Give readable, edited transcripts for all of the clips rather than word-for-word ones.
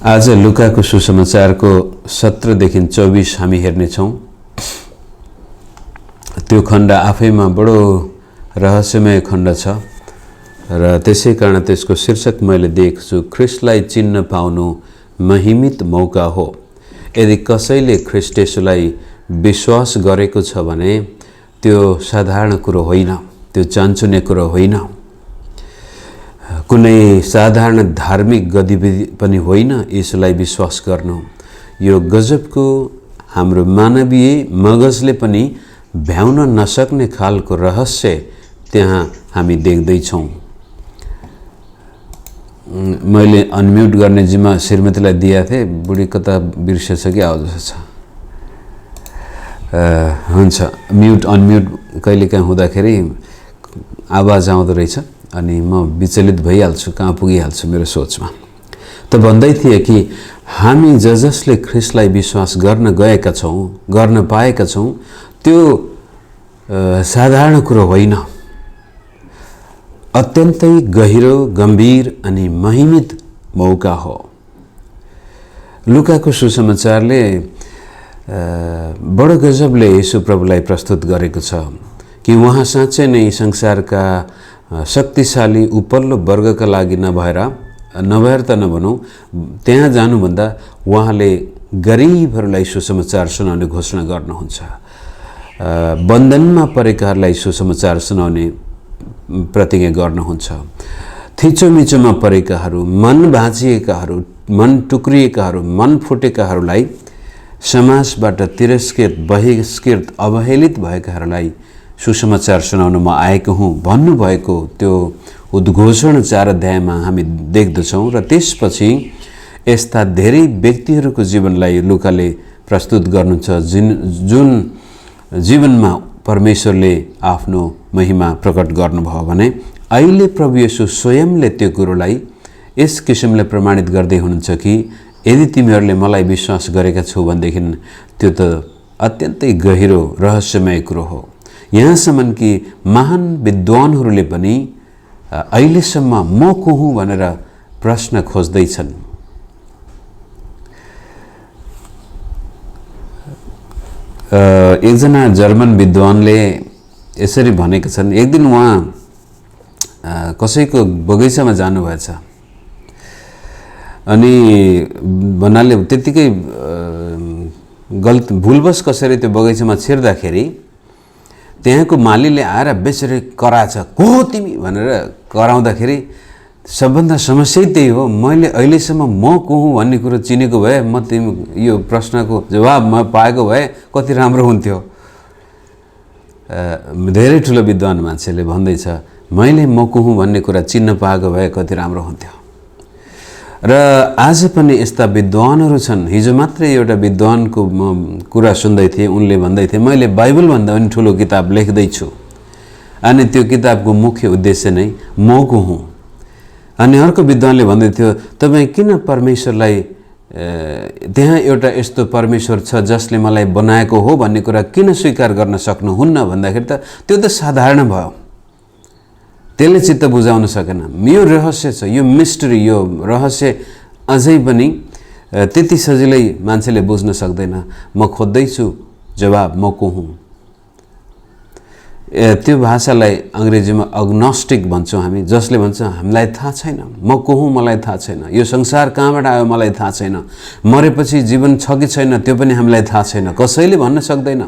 आज लुकाको सुसमाचारको 17 देखि 24 हामी हेर्नेछौँ। त्यो खण्ड आफैमा बडो रहस्यमय खण्ड छ र त्यसै कारण त्यसको शीर्षक मैले दिएको छु, ख्रिस्टलाई चिन्न पाउनु महिमित मौका हो। यदि कसैले ख्रिस्ट येशूलाई विश्वास गरेको छ भने त्यो साधारण कुरो होइन, त्यो चान्चुने कुरो होइन, कुनै साधारण धार्मिक गतिविधि पनि होइन। यसलाई विश्वास गर्नु यो गजबको, हाम्रो मानवीय मगजले पनि भ्याउन नसक्ने खालको रहस्य त्यहाँ हामी देख्दैछौँ। मैले अनम्युट गर्ने जिम्मा श्रीमतीलाई दिएको थिएँ, बुढी कता बिर्सेछ कि आउँदछ छ। हुन्छ, म्युट अनम्युट कहिलेकाहीँ हुँदाखेरि आवाज आउँदो रहेछ अनि म विचलित भइहाल्छु, कहाँ पुगिहाल्छु मेरो सोचमा। त भन्दै थिए कि हामी जसले ख्रिस्टलाई विश्वास गर्न गएका छौँ, गर्न पाएका छौँ, त्यो साधारण कुरो होइन, अत्यन्तै गहिरो, गम्भीर अनि महिमित मौका हो। लुकाको सुसमाचारले बडो गजबले येशू प्रभुलाई प्रस्तुत गरेको छ कि उहाँ साँच्चै नै संसारका शक्तिशाली उपल्लो वर्गका लागि नभएर त नभनौँ, त्यहाँ जानुभन्दा उहाँले गरिबहरूलाई सुसमाचार सुनाउने घोषणा गर्नुहुन्छ। बन्धनमा परेकाहरूलाई सुसमाचार सुनाउने प्रतिज्ञा गर्नुहुन्छ। थिचोमिचोमा परेकाहरू, मन भाँचिएकाहरू, मन टुक्रिएकाहरू, मन फुटेकाहरूलाई, समाजबाट तिरस्कृत, बहिष्कृत, अवहेलित भएकाहरूलाई सुसमाचार सुनाउन म आएको हुँ भन्नुभएको त्यो उद्घोषण 4 अध्यायमा हामी देख्दछौँ। र त्यसपछि यस्ता धेरै व्यक्तिहरूको जीवनलाई लुकाले प्रस्तुत गर्नुहुन्छ जुन जीवनमा परमेश्वरले आफ्नो महिमा प्रकट गर्नुभयो भने अहिले प्रभु येशू स्वयंले त्यो कुरोलाई यस किसिमले प्रमाणित गर्दै हुनुहुन्छ कि यदि तिमीहरूले मलाई विश्वास गरेका छौ भनेदेखि त्यो त अत्यन्तै गहिरो रहस्यमय कुरो हो। यहाँसम्म कि महान विद्वानहरूले पनि अहिलेसम्म म को हुँ भनेर प्रश्न खोज्दैछन्। एकजना जर्मन विद्वानले यसरी भनेका छन्, एक दिन उहाँ कसैको बगैँचामा जानुभएछ अनि भन्नाले त्यतिकै भुलवश कसरी त्यो बगैँचामा छिर्दाखेरि त्यहाँको मालीले आएर बेचेर कराछ, को हो तिमी भनेर कराउँदाखेरि सबभन्दा समस्या त्यही हो, मैले अहिलेसम्म म को हुँ भन्ने कुरो चिनेको भए, म तिमी यो प्रश्नको जवाब म पाएको भए कति राम्रो हुन्थ्यो। धेरै ठुलो विद्वान मान्छेले भन्दैछ, मैले म को हुँ भन्ने कुरा चिन्न पाएको भए कति राम्रो हुन्थ्यो। र आज पनि यस्ता विद्वानहरू छन्। हिजो मात्रै एउटा विद्वानको म कुरा सुन्दै थिएँ, उनले भन्दै थिए, मैले बाइबलभन्दा पनि ठुलो किताब लेख्दैछु अनि त्यो किताबको मुख्य उद्देश्य नै म को हुँ। अनि अर्को विद्वानले भन्दै थियो, तपाईँ किन परमेश्वरलाई त्यहाँ एउटा यस्तो परमेश्वर छ जसले मलाई बनाएको हो भन्ने कुरा किन स्वीकार गर्न सक्नुहुन्न भन्दाखेरि त त्यो त साधारण भयो, त्यसले चित्त बुझाउन सकेन। यो रहस्य छ, यो मिस्ट्री, यो रहस्य अझै पनि त्यति सजिलै मान्छेले बुझ्न सक्दैन। म खोज्दैछु जवाब, म को हुँ। त्यो भाषालाई अङ्ग्रेजीमा अग्नोस्टिक भन्छौँ हामी, जसले भन्छ हामीलाई थाहा छैन, म को हुँ मलाई थाहा छैन, यो संसार कहाँबाट आयो मलाई थाहा छैन, मरेपछि जीवन छ कि छैन त्यो पनि हामीलाई थाहा छैन, कसैले भन्न सक्दैन।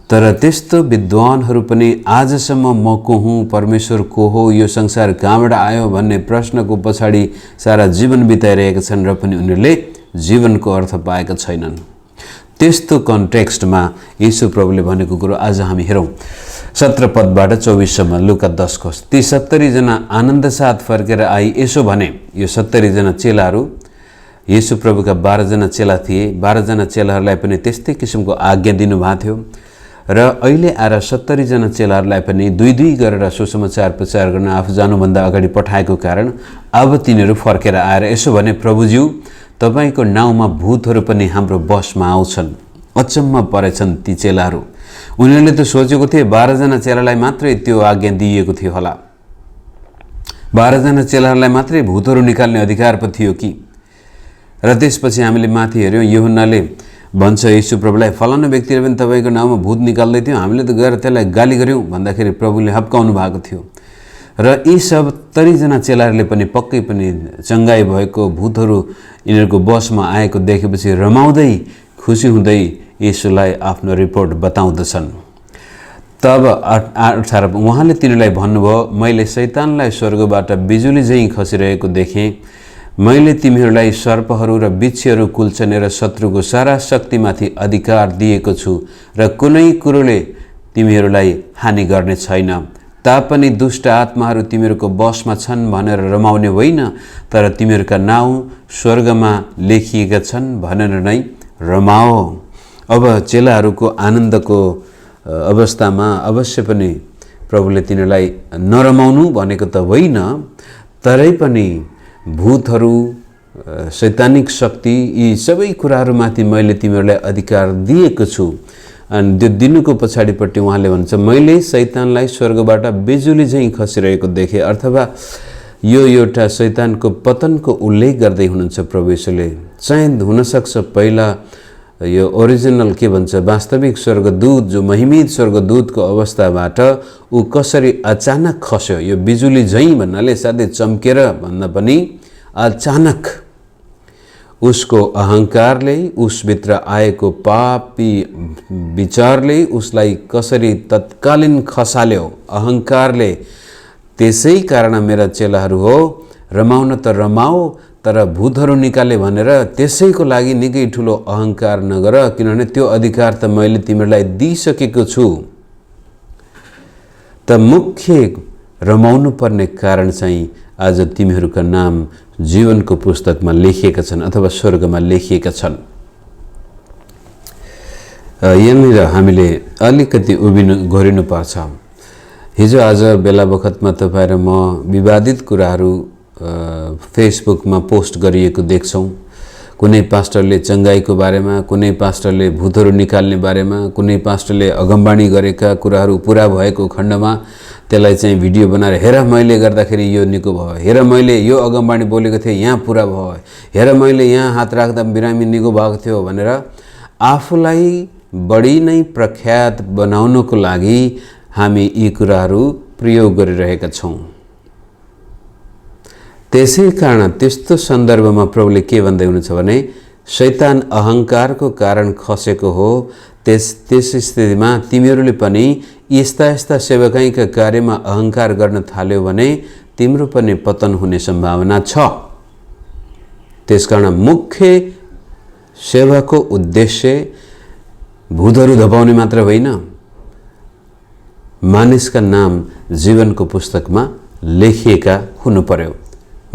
तर त्यस्तो विद्वानहरू पनि आजसम्म म को हुँ, परमेश्वर को हो, यो संसार कहाँबाट आयो भन्ने प्रश्नको पछाडि सारा जीवन बिताइरहेका छन् र पनि उनीहरूले जीवनको अर्थ पाएका छैनन्। त्यस्तो कन्टेक्स्टमा येशू प्रभुले भनेको कुरो आज हामी हेरौँ। 17 पदबाट 24 सम्म लुका 10 को। ती 70 जना आनन्द साथ फर्केर आई यसो भने, यो 70 जना चेलाहरू येशू प्रभुका 12 जना चेला थिए। 12 जना चेलाहरूलाई पनि त्यस्तै किसिमको आज्ञा दिनुभएको थियो र अहिले आएर 70 जना चेलाहरूलाई पनि दुई दुई गरेर सुसमाचार प्रचार गर्न आफू जानुभन्दा अगाडि पठाएको कारण अब तिनीहरू फर्केर आएर यसो भने, प्रभुज्यू तपाईको नाउँमा भूतहरू पनि हाम्रो बसमा आउँछन्। अचम्म परेछन् ती चेलाहरू। उनीहरूले त सोचेको थिए 12 जना चेलालाई मात्रै त्यो आज्ञा दिइएको थियो होला, 12 जना चेलाहरूलाई मात्रै भूतहरू निकाल्ने अधिकार पो थियो कि। र त्यसपछि हामीले माथि हेऱ्यौँ, यूहन्नाले भन्छ यीशु प्रभुलाई, फलाना व्यक्तिले पनि तपाईँको नाउँमा भूत निकाल्दै थियो, हामीले त गएर त्यसलाई गाली गऱ्यौँ भन्दाखेरि प्रभुले हप्काउनु भएको थियो। र यी सब तरीजना चेलाहरूले पनि पक्कै पनि चङ्गाई भएको भूतहरू यिनीहरूको बसमा आएको देखेपछि रमाउँदै खुसी हुँदै यीशुलाई आफ्नो रिपोर्ट बताउँदछन्। तब 18 उहाँले तिनीलाई भन्नुभयो, मैले शैतानलाई स्वर्गबाट बिजुली झैँ खसिरहेको देखेँ। मैले तिमीहरूलाई सर्पहरू र बिच्छीहरू कुल्चने र शत्रुको सारा शक्तिमाथि अधिकार दिएको छु र कुनै कुरोले तिमीहरूलाई हानि गर्ने छैन। तापनि दुष्ट आत्माहरू तिमीहरूको बसमा छन् भनेर रमाउने होइन, तर तिमीहरूका नाउँ स्वर्गमा लेखिएका छन् भनेर नै रमाओ। अब चेलाहरूको आनन्दको अवस्थामा अवश्य पनि प्रभुले तिनीहरूलाई नरमाउनु भनेको त होइन, तरै पनि भूतहरू, शैतानिक शक्ति, यी सबै कुराहरूमाथि मैले तिमीहरूलाई अधिकार दिएको छु। अनि त्यो दिनुको पछाडिपट्टि उहाँले भन्छ, मैले शैतानलाई स्वर्गबाट बिजुली झैँ खसिरहेको देखेँ। अथवा यो एउटा शैतानको पतनको उल्लेख गर्दै हुनुहुन्छ प्रभु यीशुले। सायद हुनसक्छ पहिला यो ओरिजिनल के भन्छ वास्तविक स्वर्गदूत, जो महिमित स्वर्गदूतको अवस्थाबाट ऊ कसरी अचानक खस्यो। यो बिजुली झैँ भन्नाले साथै चम्केर भन्दा पनि अचानक उसको अहङ्कारले, उसभित्र आएको पापी विचारले उसलाई कसरी तत्कालीन खसाल्यो अहङ्कारले। त्यसै कारण मेरा चेलाहरू हो, रमाउन त रमाओ, तर भूतहरू निकाले भनेर त्यसैको लागि निकै ठुलो अहङ्कार नगर, किनभने त्यो अधिकार त मैले तिमीहरूलाई दिइसकेको छु। त मुख्य रमाउनु पर्ने कारण चाहिँ आज तिमीहरूका नाम जीवनको पुस्तकमा लेखिएका छन् अथवा स्वर्गमा लेखिएका छन्। यहाँनिर हामीले अलिकति घोरिनु पर्छ। हिजो आज बेला बखतमा तपाईँ र म विवादित कुराहरू फेसबुकमा पोस्ट गरिएको देख्छौँ। कुनै पास्टरले चङ्गाईको बारेमा, कुनै पास्टरले भूतहरू निकाल्ने बारेमा, कुनै पास्टरले अगमबाणी गरेका कुराहरू पुरा भएको खण्डमा त्यसलाई चाहिँ भिडियो बनाएर, हेर मैले गर्दाखेरि यो निको भयो, हेर मैले यो अगमबाणी बोलेको थिएँ यहाँ पुरा भयो, हेर मैले यहाँ हात राख्दा बिरामी निको भएको थियो भनेर आफूलाई बढी नै प्रख्यात बनाउनको लागि हामी यी कुराहरू प्रयोग गरिरहेका छौँ। त्यसै कारण त्यस्तो सन्दर्भमा प्रभुले के भन्दै हुनुहुन्छ भने, शैतान अहङ्कारको कारण खसेको हो। त्यस स्थितिमा तिमीहरूले पनि यस्ता सेवकाईका कार्यमा अहङ्कार गर्न थाल्यो भने तिम्रो पनि पतन हुने सम्भावना छ। त्यसकारण मुख्य सेवाको उद्देश्य भूतहरू धपाउने मात्र होइन, मानिसका नाम जीवनको पुस्तकमा लेखिएका हुनु पर्यो।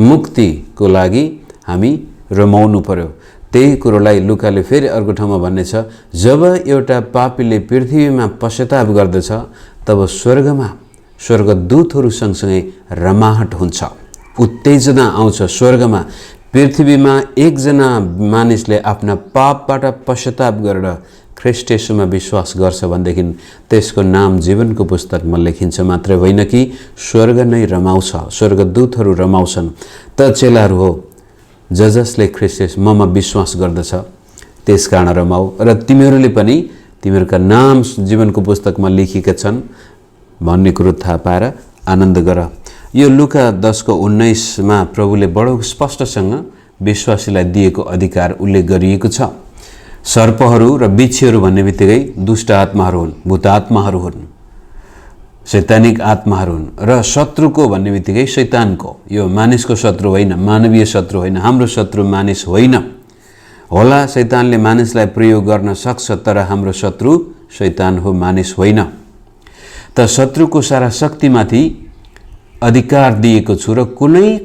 मुक्तिको लागि हामी रमाउनु पर्यो। त्यही कुरोलाई लुकाले फेरि अर्को ठाउँमा भन्ने छ, जब एउटा पापीले पृथ्वीमा पश्चाताप गर्दछ तब स्वर्गमा स्वर्गदूतहरू सँगसँगै रमाहट हुन्छ, उत्तेजना आउँछ। स्वर्गमा पृथ्वीमा एकजना मानिसले आफ्ना पापबाट पश्चाताप गरेर ख्रीष्ट येशूमा विश्वास गर्छ भनेदेखि त्यसको नाम जीवनको पुस्तकमा लेखिन्छ मात्र होइन कि स्वर्ग नै रमाउँछ, स्वर्गदूतहरू रमाउँछन्। त चेलाहरू हो, जसले ख्रीष्ट येशू ममा विश्वास गर्दछ त्यसकारण रमाऊ, र तिमीहरूले पनि तिमीहरूका नाम जीवनको पुस्तकमा लेखिएका छन् भन्ने कुरो थाहा पाएर आनन्द गर। यो लुका 10:19 प्रभुले बडो स्पष्टसँग विश्वासीलाई दिएको अधिकार उल्लेख गरिएको छ। सर्पहरू र बिच्छीहरू भन्ने बित्तिकै दुष्ट आत्माहरू हुन्, भूत आत्माहरू हुन्, शैतानिक आत्माहरू हुन्। र शत्रुको भन्ने बित्तिकै शैतानको, यो मानिसको शत्रु होइन, मानवीय शत्रु होइन, हाम्रो शत्रु मानिस होइन। होला शैतानले मानिसलाई प्रयोग गर्न सक्छ, तर हाम्रो शत्रु शैतान हो, मानिस होइन। त शत्रुको सारा शक्तिमाथि अधिकार दिएको छु र कुनै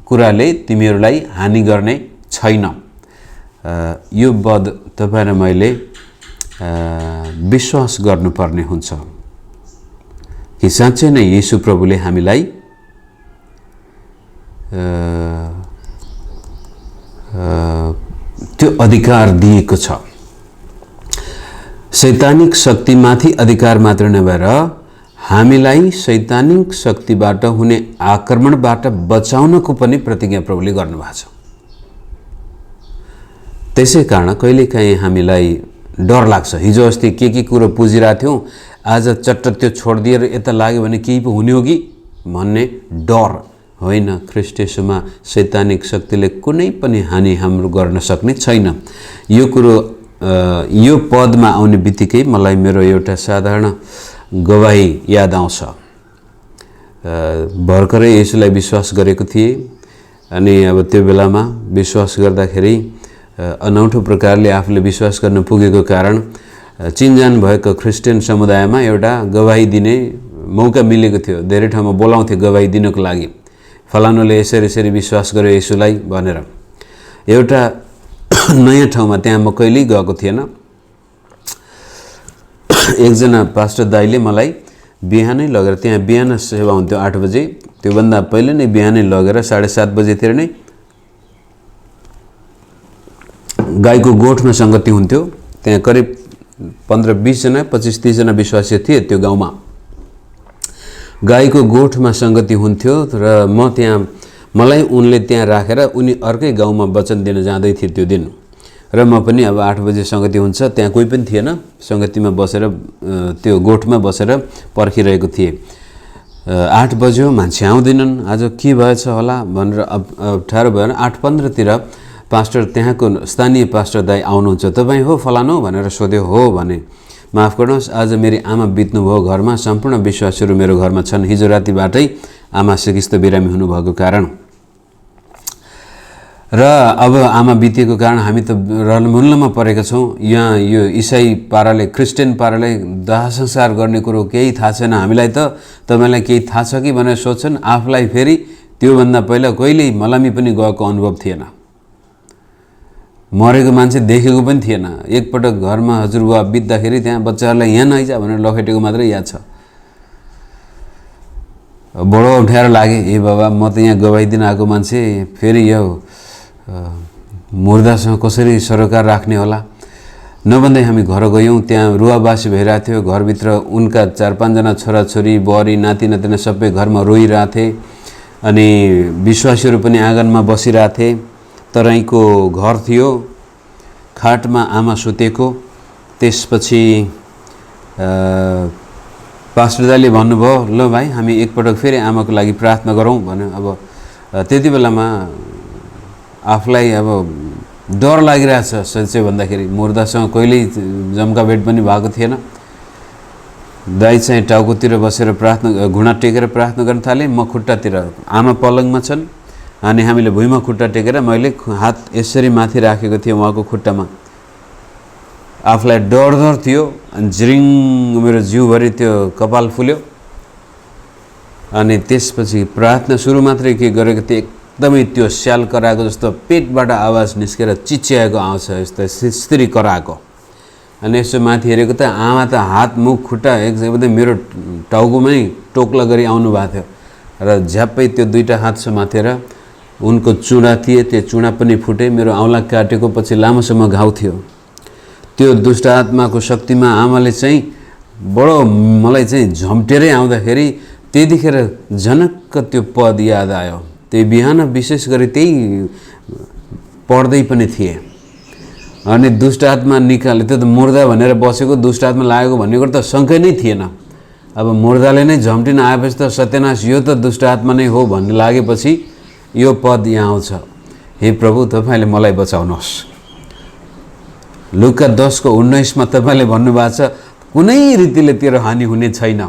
कुराले तिमीहरूलाई हानि गर्ने छैन। यो पद तपाईँ र मैले विश्वास गर्नुपर्ने हुन्छ कि साँच्चै नै येशू प्रभुले हामीलाई त्यो अधिकार दिएको छ। शैतानिक शक्तिमाथि अधिकार मात्र नभएर हामीलाई शैतानिक शक्तिबाट हुने आक्रमणबाट बचाउनको पनि प्रतिज्ञा प्रभुले गर्नुभएको छ। त्यसै कारण कहिलेकाहीँ हामीलाई डर लाग्छ। हिजो अस्ति के कुरो पुजिरहेको थियौँ, आज चट्ट त्यो छोडिदिएर यता लाग्यो भने केही पो हुने हो कि भन्ने डर होइन। ख्रीष्ट येशूमा शैतानिक शक्तिले कुनै पनि हानि हाम्रो गर्न सक्ने छैन। यो कुरो यो पदमा आउने बित्तिकै मलाई मेरो एउटा साधारण गवाही याद आउँछ। भर्खरै येशूलाई विश्वास गरेको थिएँ अनि अब त्यो बेलामा विश्वास गर्दाखेरि अनौठो प्रकारले आफूले विश्वास गर्न पुगेको कारण चिनजान भएको क्रिस्चियन समुदायमा एउटा गवाही दिने मौका मिलेको थियो। धेरै ठाउँमा बोलाउँथे गवाही दिनको लागि, फलानुले यसरी विश्वास गर्यो येशूलाई भनेर। एउटा नयाँ ठाउँमा त्यहाँ म कहिल्यै गएको थिएन। एकजना पास्टर दाइले मलाई बिहानै लगेर, त्यहाँ बिहान सेवा हुन्थ्यो 8 बजे, त्योभन्दा पहिले नै बिहानै लगेर 7:30 बजेतिर नै गाईको गोठमा सङ्गति हुन्थ्यो। त्यहाँ करिब 15-20 जना 25-30 जना विश्वासी थिए त्यो गाउँमा। गाईको गोठमा सङ्गति हुन्थ्यो र म त्यहाँ, मलाई उनले त्यहाँ राखेर उनी अर्कै गाउँमा वचन दिन जाँदै थिए त्यो दिन। र म पनि अब 8 बजे सङ्गति हुन्छ, त्यहाँ कोही पनि थिएन, सङ्गतिमा बसेर त्यो गोठमा बसेर पर्खिरहेको थिएँ। 8 बज्यो, मान्छे आउँदैनन्, आज के भएछ होला भनेर अप्ठ्यारो भएर 8:15 तिर पास्टर, त्यहाँको स्थानीय पास्टर दाइ आउनुहुन्छ। तपाईँ हो फलानु भनेर सोध्यो। हो भने, माफ गर्नुहोस्, आज मेरी आमा बित्नुभयो घरमा, सम्पूर्ण विश्वासीहरू मेरो घरमा छन्। हिजो रातिबाटै आमा सिकिस्त बिरामी हुनुभएको कारण र अब आमा बितेको कारण हामी त रलमुल्लमा परेका छौँ। यहाँ यो इसाई पाराले, क्रिस्चियन पाराले दाह संस्कार गर्ने कुरो केही थाहा छैन हामीलाई। त तपाईँलाई केही थाहा छ कि भनेर सोध्छन्। आफूलाई फेरि त्योभन्दा पहिला कहिल्यै मलामी पनि गएको अनुभव थिएन, मरेको मान्छे देखेको पनि थिएन। एकपटक घरमा हजुरबुवा बित्दाखेरि त्यहाँ बच्चाहरूलाई यहाँ नआइजा भनेर लखेटेको मात्रै याद छ। बडो अप्ठ्यारो लाग्यो। ए बाबा, म त यहाँ गवाही दिन आएको मान्छे, फेरि यो मुर्दासँग कसरी सरोकार राख्ने होला नभन्दै हामी घर गयौँ। त्यहाँ रुवाबासी भइरहेको थियो। घरभित्र उनका 4-5 जना छोराछोरी, बुहारी, नाति नातिना सबै घरमा रोइरहेथे अनि विश्वासीहरू पनि आँगनमा बसिरहेथे। तराईको घर थियो, खाटमा आमा सुतेको। त्यसपछि पास्टर दाइले भन्नुभयो, ल भाइ हामी एकपटक फेरि आमाको लागि प्रार्थना गरौँ भन्यो। अब त्यति बेलामा आफूलाई अब डर लागिरहेछ। साँच्चै भन्दाखेरि मुर्दासँग कहिल्यै जम्का भेट पनि भएको थिएन। दाइ चाहिँ टाउकोतिर बसेर प्रार्थना, घुँडा टेकेर प्रार्थना गर्न थाले। म खुट्टातिर, आमा पलङमा छन् अनि हामीले भुइँमा खुट्टा टेकेर मैले हात यसरी माथि राखेको थिएँ उहाँको खुट्टामा। आफूलाई डर थियो अनि जिरिङ मेरो जिउभरि त्यो कपाल फुल्यो। अनि त्यसपछि प्रार्थना सुरु मात्रै के गरेको थिएँ, एकदमै त्यो स्याल कराएको जस्तो पेटबाट आवाज निस्केर चिच्याएको आउँछ, यस्तो स्त्री कराएको। अनि यसो माथि हेरेको त आमा त हात मुख खुट्टा एकदमै मेरो टाउकोमै टोक्ला गरी आउनु भएको थियो र झ्याप्पै त्यो 2टा हात समातेर उनको चुडा थिए, त्यो चुडा पनि फुटे। मेरो औँला काटेको पछि लामोसम्म घाउ थियो। त्यो दुष्ट आत्माको शक्तिमा आमाले चाहिँ बडो मलाई चाहिँ झम्टेरै आउँदाखेरि त्यतिखेर झनक्क त्यो पद याद आयो। त्यही बिहान विशेष गरी त्यही पढ्दै पनि थिएँ अनि दुष्ट आत्मा निकाले। त्यो त मुर्दा भनेर बसेको, दुष्ट आत्मा लागेको भन्ने कुरो त शङ्कै नै थिएन। अब मुर्दाले नै झम्टिन आएपछि त सत्यनाश, यो त दुष्ट आत्मा नै हो भन्ने लागेपछि यो पद यहाँ आउँछ, हे प्रभु तपाईँले मलाई बचाउनुहोस्। लुका 10:19 तपाईँले भन्नुभएको छ, कुनै रीतिले तेरो हानि हुने छैन,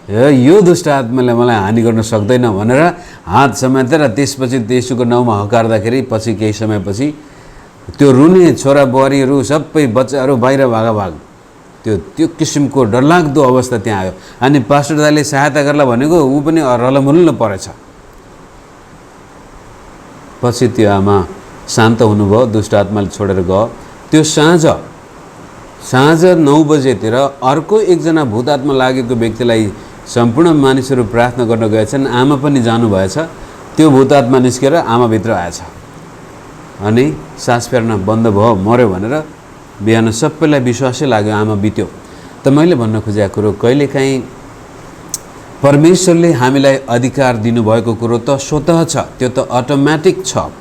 यो दुष्ट आत्माले मलाई हानि गर्न सक्दैन भनेर हात समातेर त्यसपछि येशूको नाउँमा हकार्दाखेरि पछि केही समयपछि त्यो रुने छोरा बुहारीहरू सबै बच्चाहरू बाहिर भाग त्यो किसिमको डरलाग्दो अवस्था त्यहाँ आयो। अनि पास्टर दाइले सहायता गर्ला भनेको ऊ पनि रलमुल्ल परेछ। पछि त्यो आमा शान्त हुनुभयो, दुष्ट आत्माले छोडेर गयो। त्यो साँझ 9 बजेतिर अर्को एकजना भूत आत्मा लागेको व्यक्तिलाई सम्पूर्ण मानिसहरू प्रार्थना गर्न गएछन्। आमा पनि जानुभएछ। त्यो भूत आत्मा निस्केर आमाभित्र आएछ अनि सास फेर्न बन्द भयो, मर्यो भनेर बिहान सबैलाई विश्वासै लाग्यो आमा बित्यो। त मैले भन्न खोजेको कुरो, कहिलेकाहीँ परमेश्वरले हामीलाई अधिकार दिनुभएको कुरो त स्वतः छ, त्यो त अटोमेटिक छ।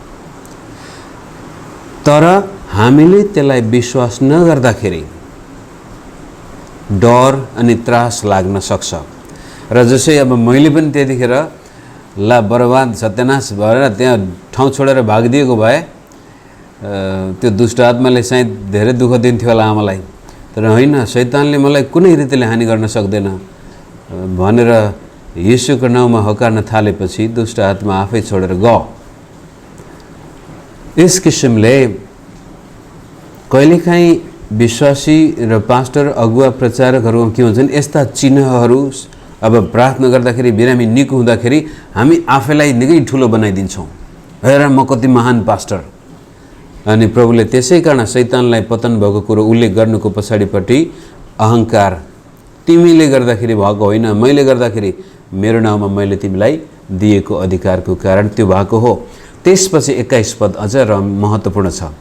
तर हामीले त्यसलाई विश्वास नगर्दाखेरि डर अनि त्रास लाग्न सक्छ। र जसै अब मैले पनि त्यतिखेर ला बर्बाद सत्यानाश भएर त्यहाँ ठाउँ छोडेर भागिदिएको भए त्यो दुष्ट आत्माले सायद धेरै दुःख दिन्थ्यो होला आमालाई। तर होइन, शैतानले मलाई कुनै रीतिले हानि गर्न सक्दैन भनेर येशूको नाउँमा हकार्न थालेपछि दुष्ट आत्मा आफै छोडेर गयो। यस किसिमले कहिलेकाहीँ विश्वासी र पास्टर अगुवा प्रचारकहरूमा के हुन्छन्, यस्ता चिन्हहरू अब प्रार्थना गर्दाखेरि बिरामी निको हुँदाखेरि हामी आफैलाई निकै ठुलो बनाइदिन्छौँ, हेर म कति महान पास्टर। अनि प्रभुले त्यसै कारण शैतानलाई पतन भएको कुरो उल्लेख गर्नुको पछाडिपट्टि अहङ्कार, तिमीले गर्दाखेरि भएको होइन, मैले गर्दाखेरि मेरो नाउँमा मैले तिमीलाई दिएको अधिकारको कारण त्यो भएको हो। त्यसपछि 21 पद अझ र महत्त्वपूर्ण छ।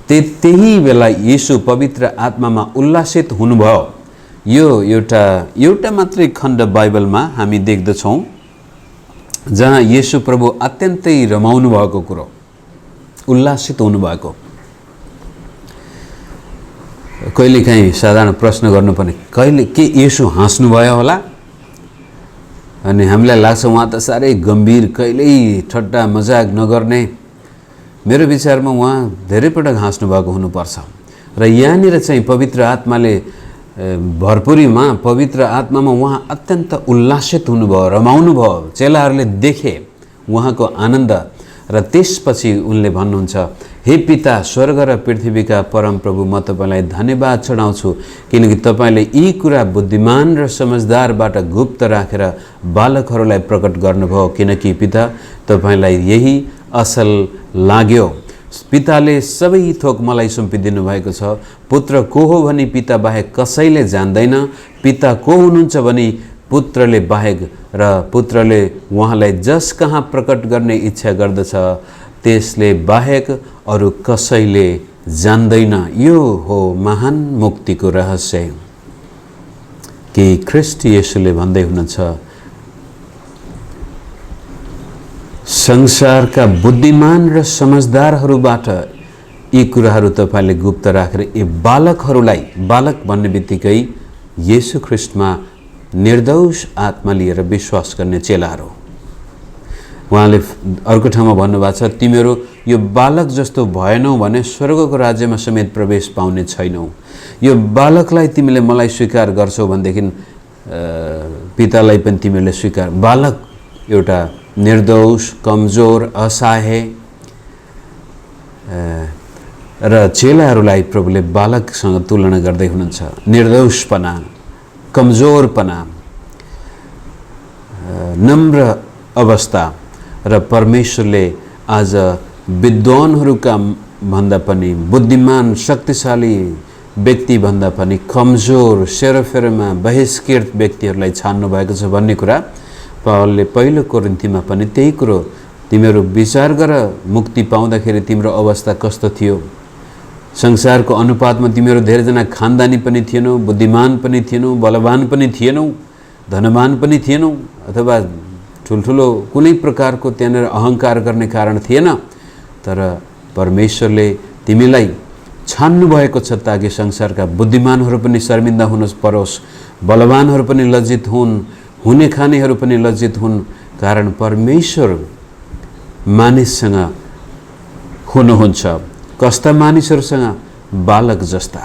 त्यही बेला येशू पवित्र आत्मामा उल्लासित हुनुभयो। यो एउटा मात्रै खण्ड बाइबलमा हामी देख्दछौँ जहाँ येशू प्रभु अत्यन्तै रमाउनु भएको कुरो, उल्लासित हुनुभएको। कहिलेकाहीँ साधारण प्रश्न गर्नुपर्ने, कहिले के येशू हाँस्नुभयो होला? अनि हामीलाई लाग्छ उहाँ त साह्रै गम्भीर, कहिल्यै ठट्टा मजाक नगर्ने। मेरो विचारमा उहाँ धेरै पटक हाँस्नु भएको हुनुपर्छ। र यहाँनिर चाहिँ पवित्र आत्माले भरपुरीमा पवित्र आत्मामा उहाँ अत्यन्त उल्लासित हुनुभयो, रमाउनु भयो। चेलाहरूले देखे उहाँको आनन्द र त्यसपछि उनले भन्नुहुन्छ, हे पिता स्वर्ग र पृथ्वीका परमप्रभु, म तपाईँलाई धन्यवाद चढाउँछु किनकि तपाईँले यी कुरा बुद्धिमान र समझदारबाट गुप्त राखेर बालकहरूलाई प्रकट गर्नुभयो, किनकि पिता तपाईँलाई यही असल लाग्यो। पिताले सबै थोक मलाई सुम्पिदिनु भएको छ। पुत्र को हो भनी पिता बाहेक कसैले जान्दैन, पिता को हुनुहुन्छ भनी पुत्रले बाहेक र पुत्रले उहाँलाई जस कहाँ प्रकट गर्ने इच्छा गर्दछ त्यसले बाहेक अरू कसैले जान्दैन। यो हो महान मुक्तिको रहस्य कि ख्रीष्ट येशूले भन्दै हुनुहुन्छ, संसारका बुद्धिमान र समझदारहरूबाट यी कुराहरू तपाईँले गुप्त राखेर यी बालकहरूलाई, बालक भन्ने बित्तिकै येशू ख्रीष्टमा निर्दोष आत्मा लिएर विश्वास गर्ने चेलाहरू। उहाँले अर्को ठाउँमा भन्नुभएको छ, तिमीहरू यो बालक जस्तो भएनौ भने स्वर्गको राज्यमा समेत प्रवेश पाउने छैनौ। यो बालकलाई तिमीले मलाई स्वीकार गर्छौ भनेदेखि पितालाई पनि तिमीले स्वीकार। बालक एउटा निर्दोष, कमजोर, असहाय र चेलाहरूलाई प्रभुले बालकसँग तुलना गर्दै हुनुहुन्छ। निर्दोषपना, कमजोरपना, नम्र अवस्था र परमेश्वरले आज विद्वानहरूका भन्दा पनि, बुद्धिमान शक्तिशाली व्यक्ति भन्दा पनि कमजोर, सेरोफेरोमा बहिष्कृत व्यक्तिहरूलाई छान्नु भएको छ भन्ने कुरा पावलले पहिलो कोरिन्थीमा पनि त्यही कुरो, तिमीहरू विचार गर मुक्ति पाउँदाखेरि तिम्रो अवस्था कस्तो थियो। संसारको अनुपातमा तिमीहरू धेरैजना खानदानी पनि थिएनौ, बुद्धिमान पनि थिएनौ, बलवान पनि थिएनौ, धनवान पनि थिएनौ, अथवा ठुल्ठुलो कुनै प्रकारको त्यहाँनिर अहङ्कार गर्ने कारण थिएन। तर परमेश्वरले तिमीलाई छान्नु भएको छ ताकि संसारका बुद्धिमानहरू पनि शर्मिन्दा हुन परोस्, बलवानहरू पनि लज्जित हुन्, हुने खानेहरू पनि लज्जित हुन्। कारण परमेश्वर मानिससँग हुनुहुन्छ। कस्ता मानिसहरूसँग? बालक जस्ता।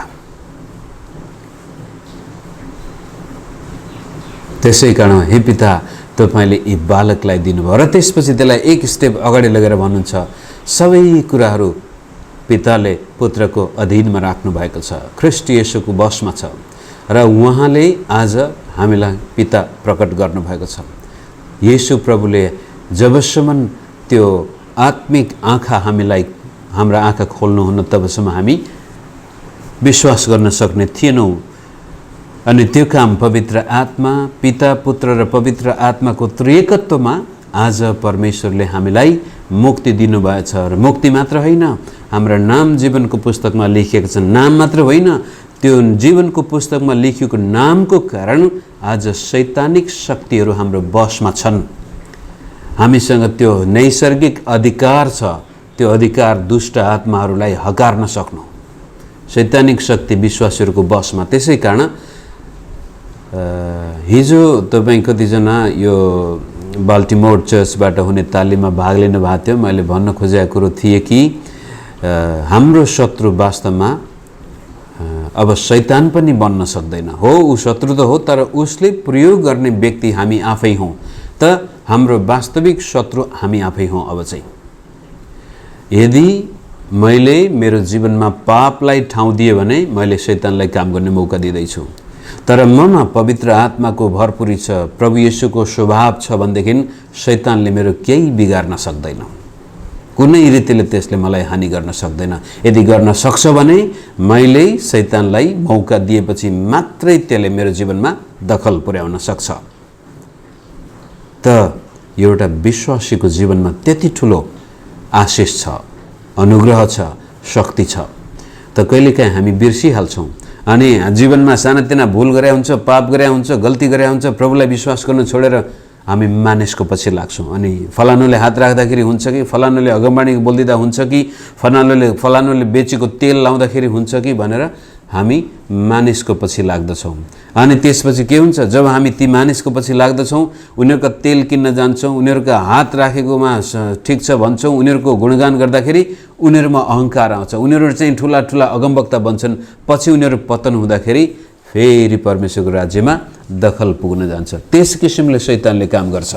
त्यसै कारण हे पिता तपाईँले यी बालकलाई दिनुभयो र त्यसपछि त्यसलाई एक स्टेप अगाडि लगेर भन्नुहुन्छ, सबै कुराहरू पिताले पुत्रको अधीनमा राख्नु भएको छ, ख्रीष्ट येशूको वशमा छ र उहाँले आज हामीलाई पिता प्रकट गर्नुभएको छ। येशू प्रभुले जबसम्म त्यो आत्मिक आँखा हामीलाई, हाम्रा आँखा खोल्नुहुन्न तबसम्म हामी विश्वास गर्न सक्ने थिएनौँ। अनि त्यो काम पवित्र आत्मा, पिता, पुत्र र पवित्र आत्माको त्रिएकत्वमा आज परमेश्वरले हामीलाई मुक्ति दिनुभएको छ। र मुक्ति मात्र होइन, हाम्रा नाम जीवनको पुस्तकमा लेखिएको छ। नाम मात्र होइन, त्यो जीवनको पुस्तकमा लेखिएको नामको कारण आज शैतानिक शक्तिहरू हाम्रो वशमा छन्। हामीसँग त्यो नैसर्गिक अधिकार छ, त्यो अधिकार दुष्ट आत्माहरूलाई हकार्न सक्नु। शैतानिक शक्ति विश्वासीहरूको बसमा। त्यसै कारण हिजो तपाईँ कतिजना यो बाल्टिमोर चर्चबाट हुने तालिममा भाग लिनु भएको थियो। मैले भन्न खोजेको कुरो थिएँ कि हाम्रो शत्रु वास्तवमा अब शैतान पनि बन्न सक्दैन। हो, ऊ शत्रु त हो, तर उसले प्रयोग गर्ने व्यक्ति हामी आफै हौँ। त हाम्रो वास्तविक शत्रु हामी आफै हौँ। अब चाहिँ यदि मैले मेरो जीवनमा पापलाई ठाउँ दिएँ भने मैले शैतानलाई काम गर्ने मौका दिँदैछु। तर ममा पवित्र आत्माको भरपुरी छ, प्रभु येशूको स्वभाव छ भनेदेखि शैतानले मेरो केही बिगार्न सक्दैन। कुनै रीतिले त्यसले मलाई हानि गर्न सक्दैन। यदि गर्न सक्छ भने मैले शैतानलाई मौका दिएपछि मात्रै त्यसले मेरो जीवनमा दखल पुर्याउन सक्छ। त एउटा विश्वासीको जीवनमा त्यति ठुलो आशिष छ, अनुग्रह छ, शक्ति छ। त कहिलेकाहीँ हामी बिर्सिहाल्छौँ अनि जीवनमा सानातिना भुल गरे हुन्छ, पाप गरे हुन्छ, गल्ती गरे हुन्छ, प्रभुलाई विश्वास गर्न छोडेर हामी मानिसको पछि लाग्छौँ। अनि फलानुले हात राख्दाखेरि हुन्छ कि, फलानुले अगमबाणी बोलिदिँदा हुन्छ कि, फलानुले बेचेको तेल लाउँदाखेरि हुन्छ कि भनेर हामी मानिसको पछि लाग्दछौँ। अनि त्यसपछि के हुन्छ, जब हामी ती मानिसको पछि लाग्दछौँ, उनीहरूका तेल किन्न जान्छौँ, उनीहरूका हात राखेकोमा ठिक छ भन्छौँ, उनीहरूको गुणगान गर्दाखेरि उनीहरूमा अहङ्कार आउँछ, उनीहरू चाहिँ ठुला ठुला अगमवक्ता बन्छन्। पछि उनीहरू पतन हुँदाखेरि फेरि परमेश्वरको राज्यमा दखल पुग्न जान्छ। त्यस किसिमले शैतानले काम गर्छ।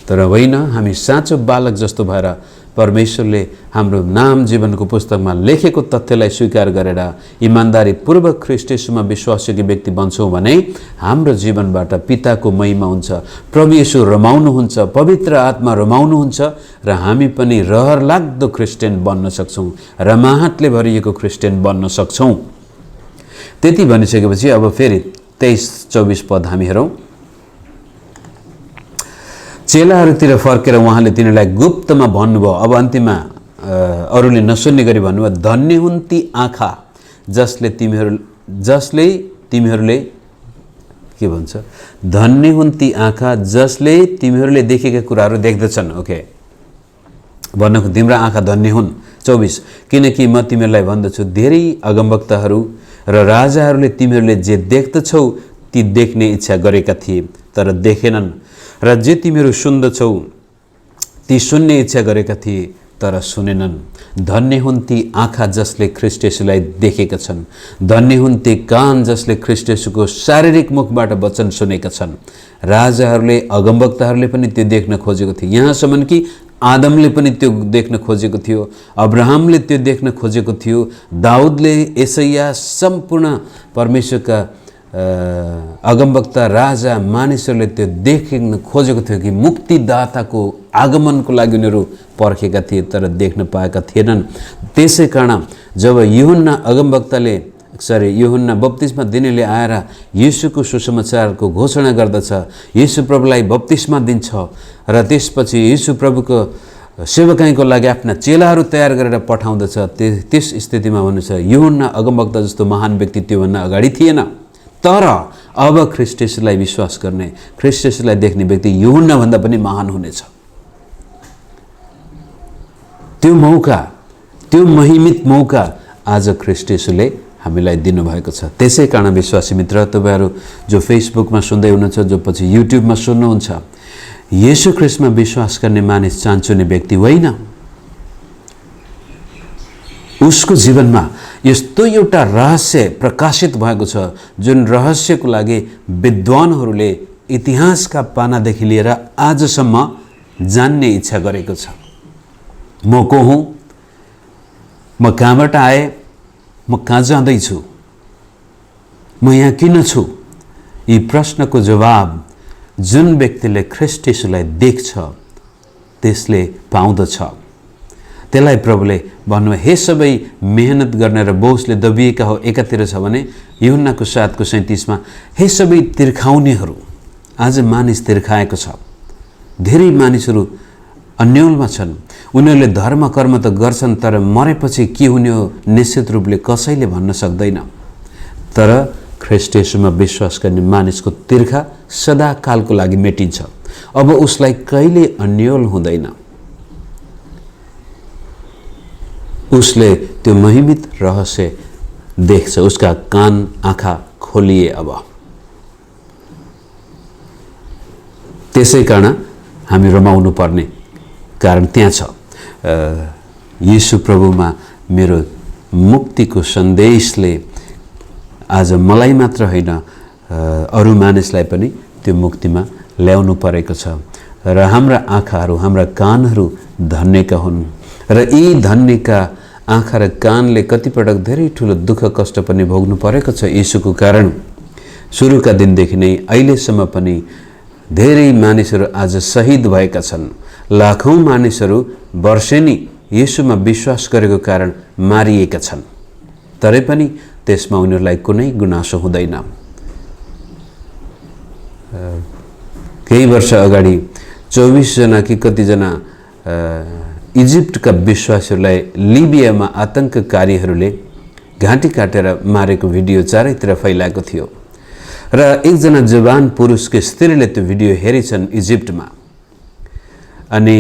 तर होइन, हामी साँचो बालक जस्तो भएर परमेश्वरले हाम्रो नाम जीवनको पुस्तकमा लेखेको तथ्यलाई स्वीकार गरेर इमानदारी पूर्वक ख्रीष्ट येशूमा विश्वासयोग्य व्यक्ति बन्छौँ भने हाम्रो जीवनबाट पिताको महिमा हुन्छ, प्रभु येशू रमाउनुहुन्छ, पवित्र आत्मा रमाउनुहुन्छ र हामी पनि रहर लाग्दो क्रिस्चियन बन्न सक्छौँ, रमाहटले भरिएको क्रिस्चियन बन्न सक्छौँ। त्यति भनिसकेपछि अब फेरि 23-24 पद हामी हेरौँ। चेलाहरूतिर फर्केर उहाँले तिनीहरूलाई गुप्तमा भन्नुभयो। अब अन्तिममा अरूले नसुन्ने गरी भन्नुभयो, धन्य हुन् ती आँखा जसले तिमीहरूले के भन्छ, धन्य हुन् ती आँखा जसले तिमीहरूले देखेका कुराहरू देख्दछन्। ओके, भन्नको तिम्रा आँखा धन्य हुन्। 24, किनकि म तिमीहरूलाई भन्दछु धेरै अगमवक्ताहरू र राजाहरूले तिमीहरूले जे देख्दछौ ती देख्ने इच्छा गरेका थिए तर देखेनन्, र जे तिमीहरू सुन्दछौ ती सुन्ने इच्छा गरेका थिए तर सुनेनन्। धन्य हुन् ती आँखा जसले ख्रीष्ट येशूलाई देखेका छन्, धन्य हुन् ती कान जसले ख्रीष्ट येशूको शारीरिक मुखबाट वचन सुनेका छन्। राजाहरूले अगमवक्ताहरूले पनि त्यो देख्न खोजेको थियो, यहाँसम्म कि आदमले पनि त्यो देख्न खोजेको थियो, अब्राहमले त्यो देख्न खोजेको थियो, दाउदले, यसैया, सम्पूर्ण परमेश्वरका अगमवक्ता, राजा, मानिसहरूले त्यो देख्न खोजेको थियो कि मुक्तिदाताको आगमनको लागि उनीहरू पर्खेका थिए तर देख्न पाएका थिएनन्। त्यसै कारण जब यूहन्ना बप्तिस्मा दिनेले आएर येशूको सुसमाचारको घोषणा गर्दछ, येशू प्रभुलाई बप्तिस्मा दिन्छ र त्यसपछि येशू प्रभुको सेवकाईको लागि आफ्ना चेलाहरू तयार गरेर पठाउँदछ, त्यस स्थितिमा भन्नुहुन्छ यूहन्ना अगमवक्ता जस्तो महान व्यक्ति त्योभन्दा अगाडि थिएन। तर अब ख्रीष्ट येशूलाई विश्वास गर्ने, ख्रीष्ट येशूलाई देख्ने व्यक्ति यूहन्ना भन्दा पनि महान हुनेछ। त्यो मौका, त्यो महिमित मौका आज ख्रीष्ट येशूले हामीलाई दिनुभएको छ। त्यसै कारण विश्वासी मित्र, तपाईहरू जो फेसबुकमा सुन्दै हुनुहुन्छ, जो पछि युट्युबमा सुन्नुहुन्छ, येशू ख्रीष्टमा विश्वास गर्ने मानिस चान्चुने व्यक्ति होइन। उसको जीवनमा यस्तो एउटा रहस्य प्रकाशित भएको छ जुन रहस्यको लागि विद्वानहरूले इतिहासका पानादेखि लिएर आजसम्म जान्ने इच्छा गरेको छ। म को हुँ, म कहाँबाट आएँ, म कहाँ जाँदैछु, म यहाँ किन छु, यी प्रश्नको जवाब जुन व्यक्तिले ख्रीष्ट येशूलाई देख्छ त्यसले पाउँदछ। त्यसलाई प्रभुले भन्नुभयो, हे सबै मेहनत गर्ने र बोझले दबिएका हो, एकातिर छ भने यूहन्नाको 7:37 हे सबै तिर्खाउनेहरू। आज मानिस तिर्खाएको छ, धेरै मानिसहरू अन्योलमा छन्। उनीहरूले धर्म कर्म त गर्छन् तर मरेपछि के हुने हो निश्चित रूपले कसैले भन्न सक्दैन। तर ख्रीष्ट येशूमा विश्वास गर्ने मानिसको तिर्खा सदाकालको लागि मेटिन्छ। अब उसलाई कहिले अन्योल हुँदैन। उसले त्यो महिमित रहस्य देख्छ, उसका कान आँखा खोलिए। अब त्यसै कारण हामी रमाउनु पर्ने कारण त्यहाँ छ। येशू प्रभुमा मेरो मुक्तिको सन्देशले आज मलाई मात्र होइन अरू मानिसलाई पनि त्यो मुक्तिमा ल्याउनु परेको छ। र हाम्रा आँखाहरू हाम्रा कानहरू धन्यका हुन्। र यी धन्यका आँखा र कानले कतिपटक धेरै ठुलो दुःख कष्ट पनि भोग्नु परेको छ येशूको कारण। सुरुका दिनदेखि नै अहिलेसम्म पनि धेरै मानिसहरू आज शहीद भएका छन्। लाखौं मानिसहरू वर्षेनी येशूमा विश्वास गरेको कारण मारिएका छन्। तरै पनि त्यसमा उनीहरूलाई कुनै गुनासो हुँदैन। केही वर्ष अगाडि 24 जना कि कतिजना इजिप्टका विश्वासीहरूलाई लिबियामा आतंककारीहरूले घाँटी काटेर मारेको भिडियो चारैतिर फैलाएको थियो। र एकजना जवान पुरुषको स्त्रीले त्यो भिडियो हेरेछन् इजिप्टमा। अनि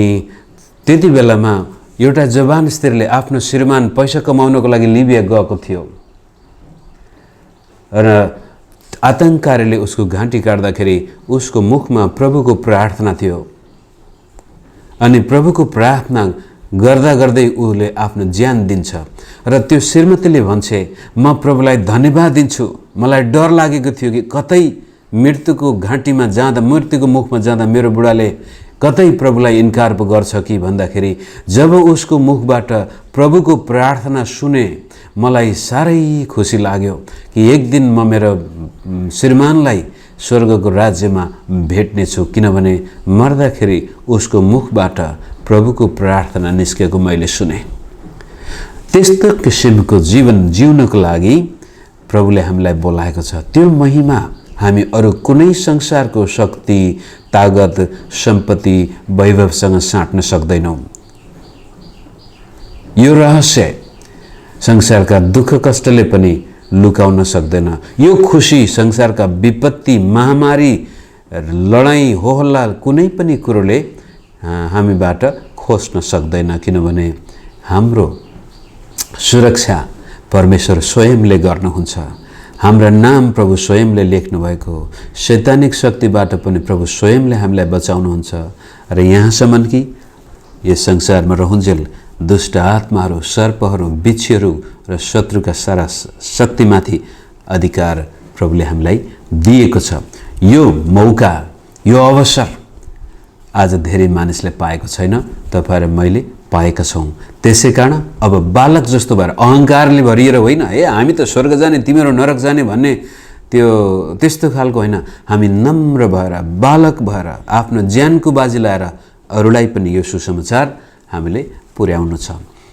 त्यति बेलामा एउटा जवान स्त्रीले आफ्नो श्रीमान पैसा कमाउनको लागि लिबिया गएको थियो र आतंककारीले उसको घाँटी काट्दाखेरि उसको मुखमा प्रभुको प्रार्थना थियो। अनि प्रभुको प्रार्थना गर्दा गर्दै उसले आफ्नो ज्यान दिन्छ। र त्यो श्रीमतीले भन्छे, म प्रभुलाई धन्यवाद दिन्छु। मलाई डर लागेको थियो कि कतै मृत्युको घाँटीमा जाँदा, मृत्युको मुखमा जाँदा मेरो बुढाले कतै प्रभुलाई इन्कार पो गर्छ कि भन्दाखेरि जब उसको मुखबाट प्रभुको प्रार्थना सुने मलाई साह्रै खुसी लाग्यो कि एक दिन म मेरो श्रीमानलाई स्वर्गको राज्यमा भेट्नेछु, किनभने मर्दाखेरि उसको मुखबाट प्रभुको प्रार्थना निस्केको मैले सुने। त्यस्तो किसिमको जीवन जिउनको लागि प्रभुले हामीलाई बोलाएको छ। त्यो महिमा हामी अरू कुनै संसारको शक्ति, तागत, सम्पत्ति, वैभवसँग साट्न सक्दैनौँ। यो रहस्य संसारका दुःख कष्टले पनि लुकाउन सक्दैन। यो खुसी संसारका विपत्ति, महामारी, लडाईँ, होहल्ला कुनै पनि कुरोले हामीबाट खोज्न सक्दैन, किनभने हाम्रो सुरक्षा परमेश्वर स्वयंले गर्नुहुन्छ। हाम्रा नाम प्रभु स्वयंले लेख्नु भएको हो। शैतानिक शक्तिबाट पनि प्रभु स्वयंले हामीलाई बचाउनुहुन्छ। र यहाँसम्म कि यस संसारमा रहन्जेल दुष्ट आत्माहरू, सर्पहरू, बिच्छीहरू र शत्रुका सारा शक्तिमाथि अधिकार प्रभुले हामीलाई दिएको छ। यो मौका, यो अवसर आज धेरै मानिसले पाएको छैन। तपाईँ र मैले पाएका छौँ। त्यसै कारण अब बालक जस्तो भएर अहङ्कारले भरिएर होइन, ए हामी त स्वर्ग जाने तिमीहरू नरक जाने भन्ने त्यस्तो खालको होइन। हामी नम्र भएर, बालक भएर, आफ्नो ज्यानको बाजी लाएर अरूलाई पनि यो सुसमाचार हामीले पुर्याउनु छ।